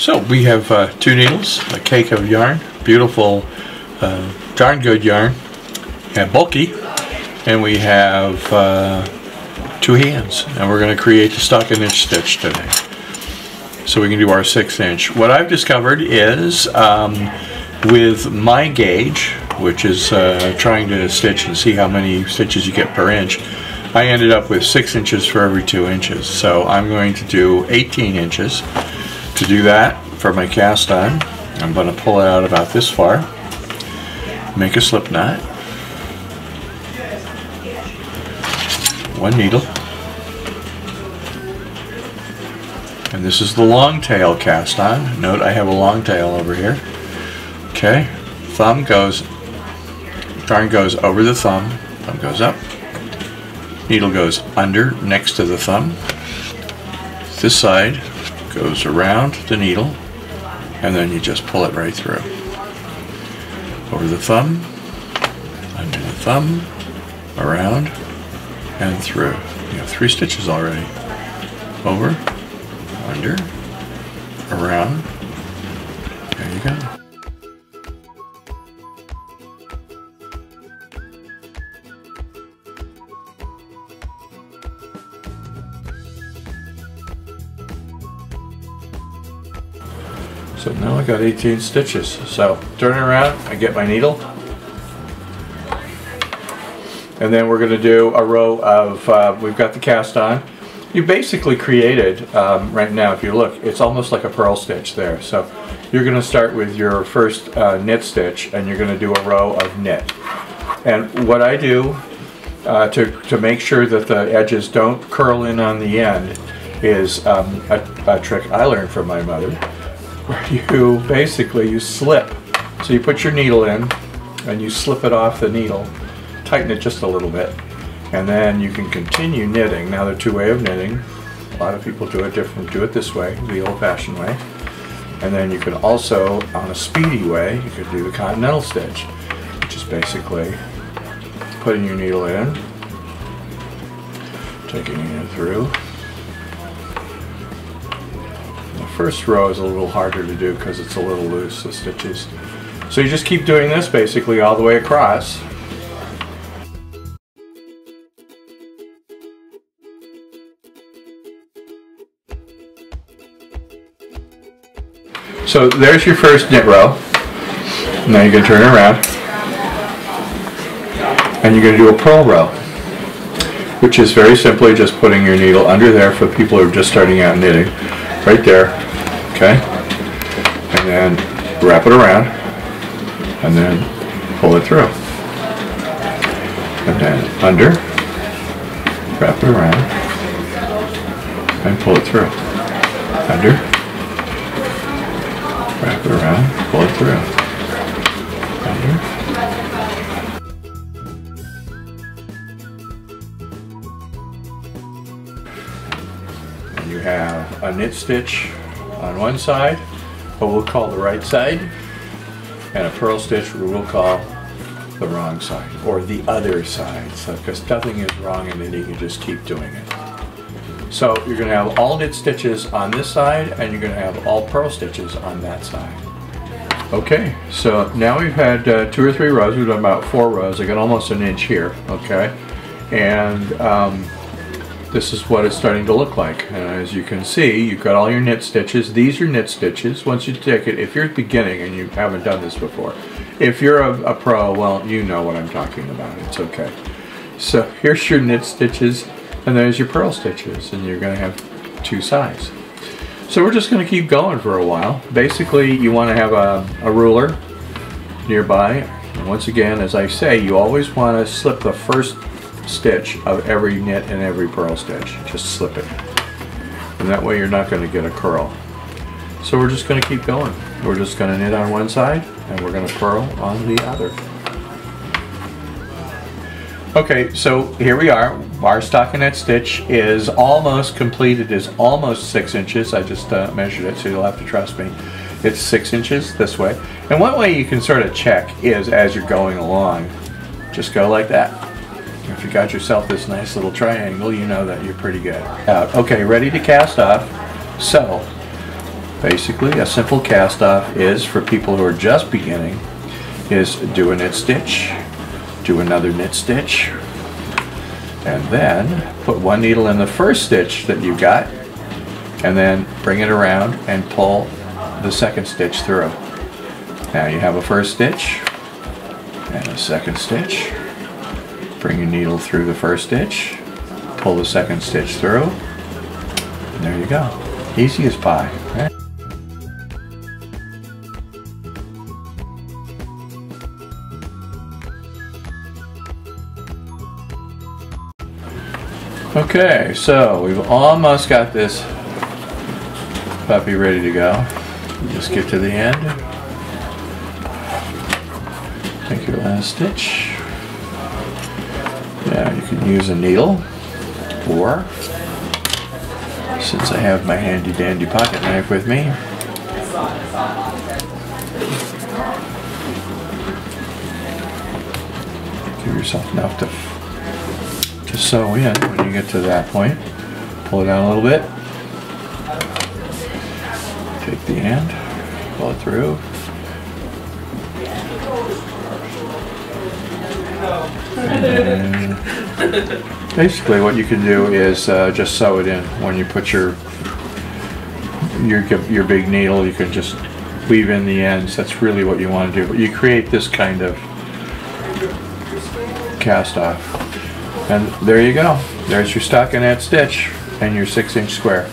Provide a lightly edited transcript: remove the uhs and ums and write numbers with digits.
So we have 2 needles, a cake of yarn, beautiful, darn good yarn, and bulky, and we have 2 hands, and we're going to create the stockinette stitch today. So we can do our 6-inch. What I've discovered is with my gauge, which is trying to stitch and see how many stitches you get per inch, I ended up with 6 inches for every 2 inches. So I'm going to do 18 inches. To do that, for my cast on, I'm going to pull it out about this far, make a slip knot, 1 needle, and this is the long tail cast on. Note I have a long tail over here. Okay, yarn goes over the thumb goes up, needle goes under next to the thumb, this side goes around the needle, and then you just pull it right through. Over the thumb, under the thumb, around, and through. You have 3 stitches already. Over, under, around. There you go. So now I got 18 stitches. So turn it around, I get my needle, and then we're going to do a row of, we've got the cast on. You basically created, right now if you look, it's almost like a purl stitch there. So you're going to start with your first knit stitch, and you're going to do a row of knit. And what I do to make sure that the edges don't curl in on the end is a trick I learned from my mother, where you basically slip. So you put your needle in and you slip it off the needle, tighten it just a little bit, and then you can continue knitting. Now the 2-way of knitting, a lot of people do it different, do it this way, the old-fashioned way. And then you can also, on a speedy way, you could do the continental stitch, which is basically putting your needle in, taking it through. First row is a little harder to do because it's a little loose, the stitches. So you just keep doing this basically all the way across. So there's your first knit row. Now you're going to turn it around, and you're going to do a purl row, which is very simply just putting your needle under there for people who are just starting out knitting. Right there, okay, and then wrap it around, and then pull it through, and then under, wrap it around, and pull it through, under, wrap it around, pull it through, under. You have a knit stitch on one side, what we'll call the right side, and a purl stitch we will call the wrong side, or the other side. So, because nothing is wrong in knitting, you just keep doing it. So you're going to have all knit stitches on this side, and you're going to have all purl stitches on that side. Okay, so now we've had 2 or 3 rows. We've done about 4 rows. I got almost an inch here, okay, and this is what it's starting to look like. And as you can see, you've got all your knit stitches. These are knit stitches. Once you take it, if you're beginning and you haven't done this before, if you're a pro, well, you know what I'm talking about. It's okay. So here's your knit stitches, and there's your purl stitches, and you're going to have 2 sides. So we're just going to keep going for a while. Basically, you want to have a ruler nearby. And once again, as I say, you always want to slip the first stitch of every knit and every purl stitch. Just slip it, and that way you're not going to get a curl. So we're just going to keep going. We're just going to knit on one side, and we're going to purl on the other. Okay, so here we are. Our stockinette stitch is almost complete. It is almost 6 inches. I just measured it, so you'll have to trust me. It's 6 inches this way. And one way you can sort of check is as you're going along, just go like that. If you got yourself this nice little triangle, you know that you're pretty good. Okay, ready to cast off. So Basically, a simple cast off is, for people who are just beginning, is do a knit stitch, do another knit stitch, and then put one needle in the first stitch that you got, and then bring it around and pull the second stitch through. Now you have a first stitch and a second stitch. Bring your needle through the first stitch, pull the second stitch through, and there you go. Easy as pie. Right? Okay, so we've almost got this puppy ready to go. Just get to the end. Take your last stitch. Now you can use a needle, or since I have my handy dandy pocket knife with me, give yourself enough to sew in when you get to that point. Pull it down a little bit. Take the end, pull it through. And basically what you can do is just sew it in. When you put your big needle, you can just weave in the ends. That's really what you want to do. But you create this kind of cast off. And there you go. There's your stockinette stitch and your 6-inch square.